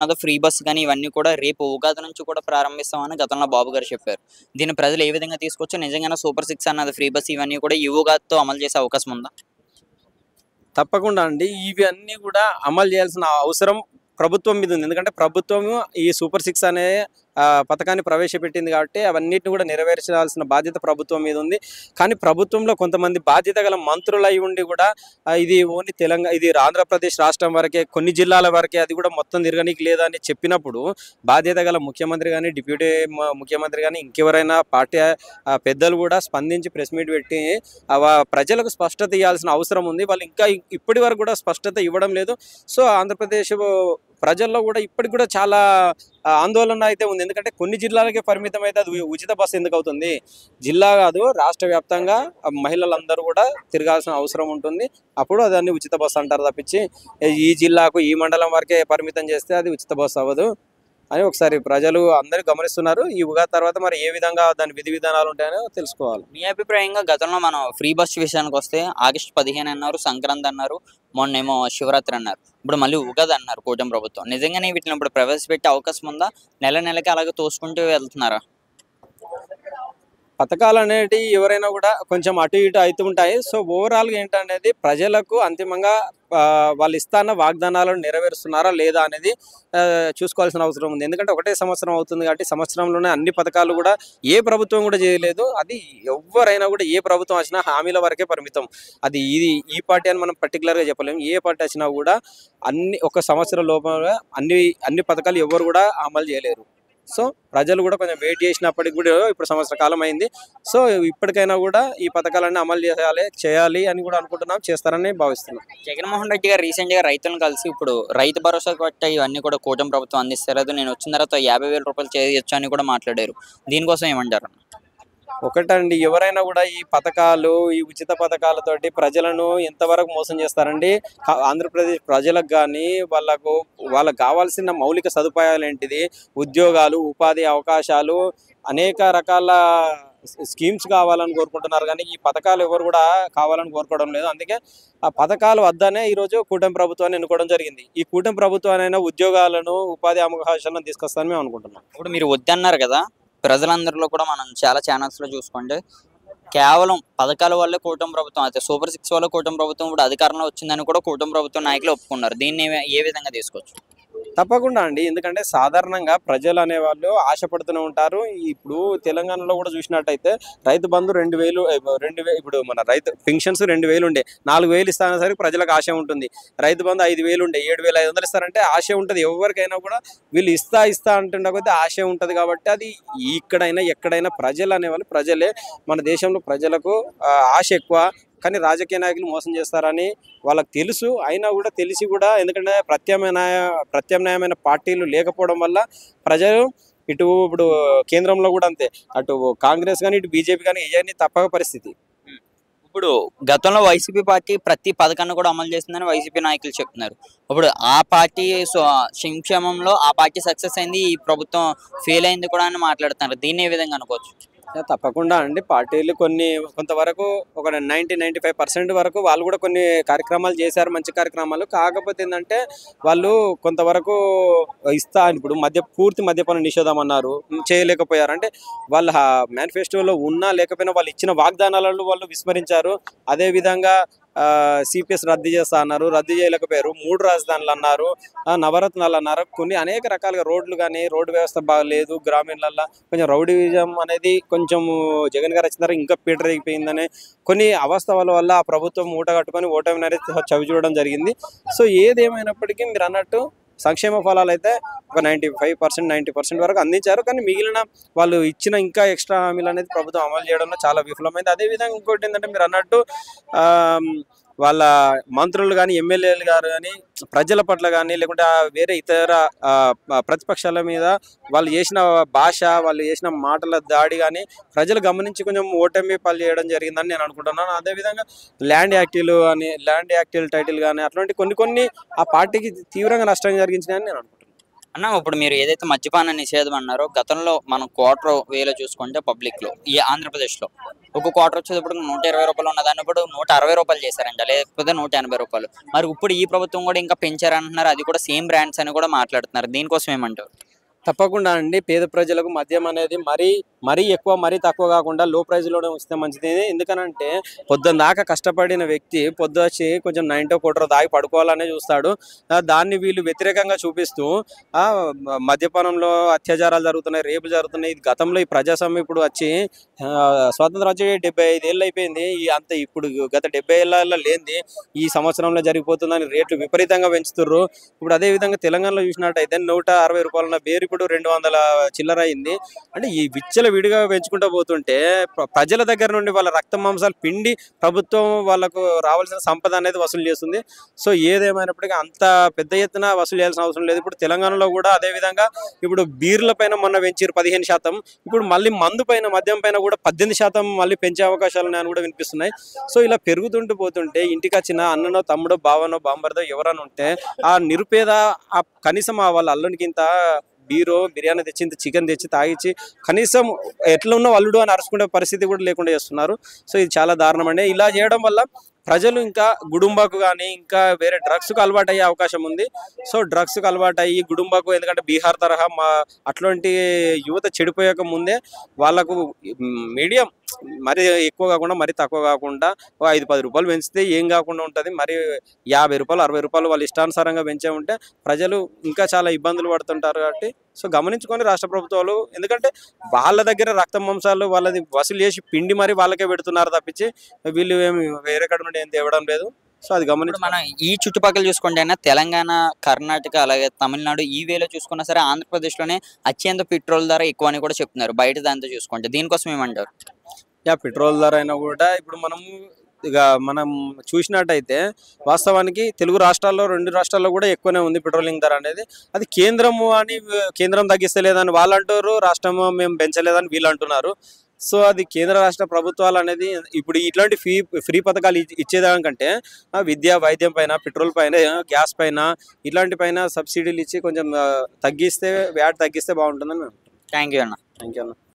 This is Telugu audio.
అదో ఫ్రీ బస్ గాని ఇవన్నీ కూడా రేపు ఉగాది నుంచి కూడా ప్రారంభిస్తామని గతంలో బాబు గారు చెప్పారు. దీన్ని ప్రజలు ఏ విధంగా తీసుకోవచ్చు? నిజంగానే సూపర్ సిక్స్ అన్నది ఫ్రీ బస్ ఇవన్నీ కూడా ఈ ఉగాదితో అమలు చేసే అవకాశం ఉందా? తప్పకుండా అండి. ఇవి అన్నీ గూడా అమలు చేయాల్సిన అవసరం ప్రభుత్వం మీద ఉంది. ఎందుకంటే ప్రభుత్వము ఈ సూపర్ సిక్స్ అనే పథకాన్ని ప్రవేశపెట్టింది కాబట్టి అవన్నిటిని కూడా నెరవేర్చాల్సిన బాధ్యత ప్రభుత్వం మీద ఉంది. కానీ ప్రభుత్వంలో కొంతమంది బాధ్యత గల మంత్రులై ఉండి కూడా ఇది ఓన్లీ ఇది ఆంధ్రప్రదేశ్ రాష్ట్రం వరకే, కొన్ని జిల్లాల వరకే, అది కూడా మొత్తం తిరగనీకి లేదని చెప్పినప్పుడు బాధ్యత గల ముఖ్యమంత్రి గాని, డిప్యూటీ ముఖ్యమంత్రి గాని, ఇంకెవరైనా పార్టీ పెద్దలు కూడా స్పందించి ప్రెస్ మీట్ పెట్టి ప్రజలకు స్పష్టత ఇవ్వాల్సిన అవసరం ఉంది. వాళ్ళు ఇంకా ఇప్పటి వరకు కూడా స్పష్టత ఇవ్వడం లేదు. సో ఆంధ్రప్రదేశ్ ప్రజల్లో కూడా ఇప్పటికి కూడా చాలా ఆందోళన అయితే ఉంది. ఎందుకంటే కొన్ని జిల్లాలకే పరిమితం అయితే అది ఉచిత బస్సు ఎందుకు అవుతుంది? జిల్లా కాదు, రాష్ట్ర వ్యాప్తంగా మహిళలందరూ కూడా తిరగాల్సిన అవసరం ఉంటుంది. అప్పుడు దాన్ని ఉచిత బస్సు అంటారు తప్పించి ఈ జిల్లాకు ఈ మండలం వరకే పరిమితం చేస్తే అది ఉచిత బస్సు అవ్వదు అని ఒకసారి ప్రజలు అందరూ గమనిస్తున్నారు. ఈ ఉగాది తర్వాత మరి ఏ విధంగా దాని విధి విధానాలు ఉంటాయో తెలుసుకోవాలి. మీ అభిప్రాయంగా గతంలో మనం ఫ్రీ బస్ విషయానికి వస్తే ఆగస్టు 15 అన్నారు, సంక్రాంతి అన్నారు, మొన్నేమో శివరాత్రి అన్నారు, ఇప్పుడు మళ్ళీ ఉగాది అన్నారు కూటమి ప్రభుత్వం. నిజంగానే వీటిని ఇప్పుడు ప్రవేశపెట్టే అవకాశం ఉందా? నెల నెలకి అలాగే తోసుకుంటూ వెళ్తున్నారా? పథకాలు అనేటివి ఎవరైనా కూడా కొంచెం అటు ఇటు అవుతూ ఉంటాయి. సో ఓవరాల్గా ఏంటనేది ప్రజలకు అంతిమంగా వాళ్ళు ఇస్తాన్న వాగ్దానాలను నెరవేరుస్తున్నారా లేదా అనేది చూసుకోవాల్సిన అవసరం ఉంది. ఎందుకంటే ఒకటే సంవత్సరం అవుతుంది కాబట్టి సంవత్సరంలోనే అన్ని పథకాలు కూడా ఏ ప్రభుత్వం కూడా చేయలేదు. అది ఎవరైనా కూడా ఏ ప్రభుత్వం వచ్చినా హామీల వరకే పరిమితం. అది ఈ పార్టీ అని మనం పర్టికులర్గా చెప్పలేము. ఏ పార్టీ వచ్చినా కూడా ఒక సంవత్సరం లోపల అన్ని పథకాలు ఎవరు కూడా అమలు చేయలేరు. సో ప్రజలు కూడా కొంచెం వెయిట్ చేసినప్పటికి కూడా ఇప్పుడు సంవత్సర కాలం అయింది. సో ఇప్పటికైనా కూడా ఈ పథకాలన్నీ అమలు చేయాలి అని కూడా అనుకుంటున్నాం, చేస్తారని భావిస్తున్నాం. జగన్మోహన్ రెడ్డి గారు రీసెంట్ గా రైతులను కలిసి ఇప్పుడు రైతు భరోసా కొట్ట ఇవన్నీ కూడా కూటమి ప్రభుత్వం అందిస్తలేదు, నేను వచ్చిన తర్వాత 50,000 రూపాయలు చేయొచ్చు అని కూడా మాట్లాడారు. దీనికోసం ఏమంటారు? ఒకటండి, ఎవరైనా కూడా ఈ పథకాలు, ఈ ఉచిత పథకాలతోటి ప్రజలను ఎంతవరకు మోసం చేస్తారండి? ఆంధ్రప్రదేశ్ ప్రజలకు కానీ వాళ్ళకు కావాల్సిన మౌలిక సదుపాయాలు ఏంటిది? ఉద్యోగాలు, ఉపాధి అవకాశాలు, అనేక రకాల స్కీమ్స్ కావాలని కోరుకుంటున్నారు. కానీ ఈ పథకాలు ఎవరు కూడా కావాలని కోరుకోవడం లేదు. అందుకే ఆ పథకాలు వద్దనే ఈరోజు కూటమి ప్రభుత్వాన్ని ఎన్నుకోవడం జరిగింది. ఈ కూటమి ప్రభుత్వానైనా ఉద్యోగాలను, ఉపాధి అవకాశాలను తీసుకొస్తారని మేము అనుకుంటున్నాం. ఇప్పుడు మీరు వద్దన్నారు కదా, ప్రజలందరిలో కూడా మనం చాలా ఛానల్స్ లో చూసుకుంటే కేవలం పథకాల వల్లే కూటమి ప్రభుత్వం, అయితే సూపర్ సిక్స్ వల్ల కూటమి ప్రభుత్వం ఇప్పుడు అధికారంలో వచ్చిందని కూడా కూటమి ప్రభుత్వం నాయకులు ఒప్పుకున్నారు. దీన్ని ఏ విధంగా తీసుకోవచ్చు? తప్పకుండా అండి. ఎందుకంటే సాధారణంగా ప్రజలు అనేవాళ్ళు ఆశపడుతూనే ఉంటారు. ఇప్పుడు తెలంగాణలో కూడా చూసినట్టయితే రైతు బంధు 2,000 ఇప్పుడు మన రైతు పెన్షన్స్ 2,000 ఉండే 4,000 ఇస్తానే సరికి ప్రజలకు ఆశ ఉంటుంది. రైతు బంధు 5,000 ఉండే 7,500 ఇస్తారంటే ఆశ ఉంటుంది. ఎవరికైనా కూడా వీళ్ళు ఇస్తా అంటుండకపోతే ఆశ ఉంటుంది. కాబట్టి అది ఇక్కడైనా ఎక్కడైనా ప్రజలు అనేవాళ్ళు ప్రజలే. మన దేశంలో ప్రజలకు ఆశ ఎక్కువ. కానీ రాజకీయ నాయకులు మోసం చేస్తారని వాళ్ళకి తెలుసు. అయినా కూడా తెలిసి కూడా, ఎందుకంటే ప్రత్యామ్నాయమైన పార్టీలు లేకపోవడం వల్ల ప్రజలు ఇప్పుడు కేంద్రంలో కూడా అంతే, అటు కాంగ్రెస్ కానీ ఇటు బీజేపీ కానీ ఇవన్నీ తప్పక పరిస్థితి. ఇప్పుడు గతంలో వైసీపీ పార్టీ ప్రతి పథకాన్ని కూడా అమలు చేసిందని వైసీపీ నాయకులు చెప్తున్నారు. ఇప్పుడు ఆ పార్టీ సంక్షేమంలో ఆ పార్టీ సక్సెస్ అయింది, ఈ ప్రభుత్వం ఫెయిల్ అయింది కూడా అని మాట్లాడుతున్నారు. దీన్ని ఏ విధంగా అనుకోవచ్చు? తప్పకుండా అండి. పార్టీలు కొంతవరకు ఒక 90-95% వరకు వాళ్ళు కూడా కొన్ని కార్యక్రమాలు చేశారు, మంచి కార్యక్రమాలు. కాకపోతే ఏంటంటే వాళ్ళు కొంతవరకు ఇప్పుడు పూర్తి మద్యపాన నిషేధం అన్నారు, చేయలేకపోయారు. అంటే వాళ్ళ మేనిఫెస్టోలో ఉన్నా లేకపోయినా వాళ్ళు ఇచ్చిన వాగ్దానాలను వాళ్ళు విస్మరించారు. అదేవిధంగా సిపిఎస్ రద్దు చేస్తా అన్నారు, రద్దు చేయలేకపోయారు. 3 రాజధానులు అన్నారు, నవరత్నాలు అన్నారు. అనేక రకాలుగా రోడ్లు కానీ, రోడ్డు వ్యవస్థ బాగలేదు. గ్రామీణాలలో కొంచెం రౌడీజం అనేది కొంచెం జగన్ గారు వచ్చిన ఇంకా పీటర్ అయిపోయిందనే కొన్ని అవస్థల వల్ల ఆ ప్రభుత్వం మూట కట్టుకొని ఓటమి అనేది చవి చూడడం జరిగింది. సో ఏదేమైనప్పటికీ మీరు అన్నట్టు సంక్షేమ ఫలాలు అయితే ఒక 95%-90% వరకు అందించారు. కానీ మిగిలిన వాళ్ళు ఇచ్చిన ఇంకా ఎక్స్ట్రా హామీలు అనేది ప్రభుత్వం అమలు చేయడంలో చాలా విఫలమైంది. అదేవిధంగా ఇంకోటి ఏంటంటే మీరు అన్నట్టు వాళ్ళ మంత్రులు కానీ, ఎమ్మెల్యేలు గారు కానీ ప్రజల పట్ల కానీ, లేకుంటే వేరే ఇతర ప్రతిపక్షాల మీద వాళ్ళు చేసిన భాష, వాళ్ళు చేసిన మాటల దాడి కానీ ప్రజలు గమనించి కొంచెం ఓటమి పాలు చేయడం జరిగిందని నేను అనుకుంటున్నాను. అదేవిధంగా ల్యాండ్ యాక్టిల్ టైటిల్ కానీ అట్లాంటి కొన్ని ఆ పార్టీకి తీవ్రంగా నష్టం జరిగించినాయని నేను అనుకుంటున్నాను. అన్న, ఇప్పుడు మీరు ఏదైతే మద్యపాన నిషేధం అన్నారో, గతంలో మనం 250,000 చూసుకుంటే పబ్లిక్ లో ఈ ఆంధ్రప్రదేశ్ లో ఒక క్వార్టర్ వచ్చేటప్పుడు 120 రూపాయలు ఉన్నదాన్ని ఇప్పుడు 160 రూపాయలు చేశారంట, లేకపోతే 180 రూపాయలు. మరి ఇప్పుడు ఈ ప్రభుత్వం కూడా ఇంకా పెంచారంటున్నారు, అది కూడా సేమ్ బ్రాండ్స్ అని కూడా మాట్లాడుతున్నారు. దీనికోసం ఏమంటారు? తప్పకుండా అండి. పేద ప్రజలకు మద్యం అనేది మరీ ఎక్కువ, మరీ తక్కువ కాకుండా లో ప్రైస్‌లోనే వస్తే మంచిది. ఎందుకనంటే పొద్దున దాకా కష్టపడిన వ్యక్తి పొద్దొచ్చి కొంచెం నైంటో కోటరో తాగి పడుకోవాలనే చూస్తాడు. దాన్ని వీళ్ళు వ్యతిరేకంగా చూపిస్తూ మద్యపానంలో అత్యాచారాలు జరుగుతున్నాయి, రేపులు జరుగుతున్నాయి. ఇది గతంలో ఈ ప్రజాస్వామ్యం ఇప్పుడు వచ్చి స్వాతంత్రం వచ్చి 75 ఏళ్ళు అయిపోయింది. అంత ఇప్పుడు గత 70 ఏళ్లలో లేనిది ఈ సంవత్సరంలో జరిగిపోతుందని రేట్లు విపరీతంగా పెంచుతుర్రు. ఇప్పుడు అదే విధంగా తెలంగాణలో చూసినట్టయితే 160 రూపాయల ఉన్న బేర్ ఇప్పుడు 200 చిల్లర అయింది. అంటే ఈ విచ్చల విడిగా పెంచుకుంటూ పోతుంటే ప్రజల దగ్గర నుండి వాళ్ళ రక్త మాంసాలు పిండి ప్రభుత్వం వాళ్ళకు రావాల్సిన సంపద అనేది వసూలు చేస్తుంది. సో ఏదేమైనప్పటికీ అంత పెద్ద ఎత్తున వసూలు చేయాల్సిన అవసరం లేదు. ఇప్పుడు తెలంగాణలో కూడా అదే విధంగా ఇప్పుడు బీర్ల పైన మొన్న పెంచారు 15%. ఇప్పుడు మళ్ళీ మందు పైన, మద్యం పైన కూడా 18% మళ్ళీ పెంచే అవకాశాలు ఉన్నాయని కూడా వినిపిస్తున్నాయి. సో ఇలా పెరుగుతుంటూ పోతుంటే ఇంటికి వచ్చిన అన్ననో, తమ్ముడో, బావనో, బాంబర్దో ఎవరైనా ఉంటే ఆ నిరుపేద కనీసం వాళ్ళ అల్లునికి ఇంత బీరో, బిర్యానీ తెచ్చి, ఇంత చికెన్ తెచ్చి తాగిచ్చి కనీసం ఎట్లా ఉన్న అల్లుడు అని అరుచుకునే పరిస్థితి కూడా లేకుండా చేస్తున్నారు. సో ఇది చాలా దారుణం అండి. ఇలా చేయడం వల్ల ప్రజలు ఇంకా గుడుంబాకు కానీ ఇంకా వేరే డ్రగ్స్కు అలవాటు అయ్యే అవకాశం ఉంది. సో డ్రగ్స్కు అలవాటు అయ్యి గుడుంబాకు, ఎందుకంటే బీహార్ తరహా అట్లాంటి యువత చెడిపోయాక ముందే వాళ్ళకు మీడియం మరి ఎక్కువ కాకుండా మరి తక్కువ కాకుండా 5-10 రూపాయలు పెంచితే ఏం కాకుండా ఉంటుంది. మరి 50 రూపాయలు 60 రూపాయలు వాళ్ళు ఇష్టానుసారంగా పెంచే ఉంటే ప్రజలు ఇంకా చాలా ఇబ్బందులు పడుతుంటారు. కాబట్టి సో గమనించుకొని రాష్ట్ర ప్రభుత్వాలు, ఎందుకంటే వాళ్ళ దగ్గర రక్త మాంసాలు వాళ్ళది వసూలు చేసి పిండి మరి వాళ్ళకే పెడుతున్నారు తప్పించి వీళ్ళు ఏమి వేరే కడ నుండి ఏం తేవడం లేదు. సో అది ఇప్పుడు గమనించి మనం ఈ చుట్టుపక్కల చూసుకుంటే అయినా తెలంగాణ, కర్ణాటక, అలాగే తమిళనాడు ఈ వేలో చూసుకున్నా సరే ఆంధ్రప్రదేశ్లోనే అత్యంత పెట్రోల్ ధర ఎక్కువ అని కూడా చెప్తున్నారు బయట దాంతో చూసుకుంటే. దీనికోసం ఏమంటారు? పెట్రోల్ ధర అయినా కూడా ఇప్పుడు మనం చూసినట్టయితే వాస్తవానికి తెలుగు రాష్ట్రాల్లో 2 రాష్ట్రాల్లో కూడా ఎక్కువనే ఉంది పెట్రోలింగ్ ధర అనేది. అది కేంద్రం తగ్గిస్తలేదని వాళ్ళు అంటారు, రాష్ట్రం మేము పెంచలేదని వీళ్ళు అంటున్నారు. సో అది కేంద్ర రాష్ట్ర ప్రభుత్వాలు అనేది ఇప్పుడు ఇట్లాంటి ఫ్రీ పథకాలు ఇచ్చేదానికంటే విద్య, వైద్యం పైన, పెట్రోల్ పైన, గ్యాస్ పైన ఇట్లాంటి పైన సబ్సిడీలు ఇచ్చి కొంచెం తగ్గిస్తే, వ్యాట్ తగ్గిస్తే బాగుంటుందని. థ్యాంక్ యూ అన్న. థ్యాంక్ యూ అన్న.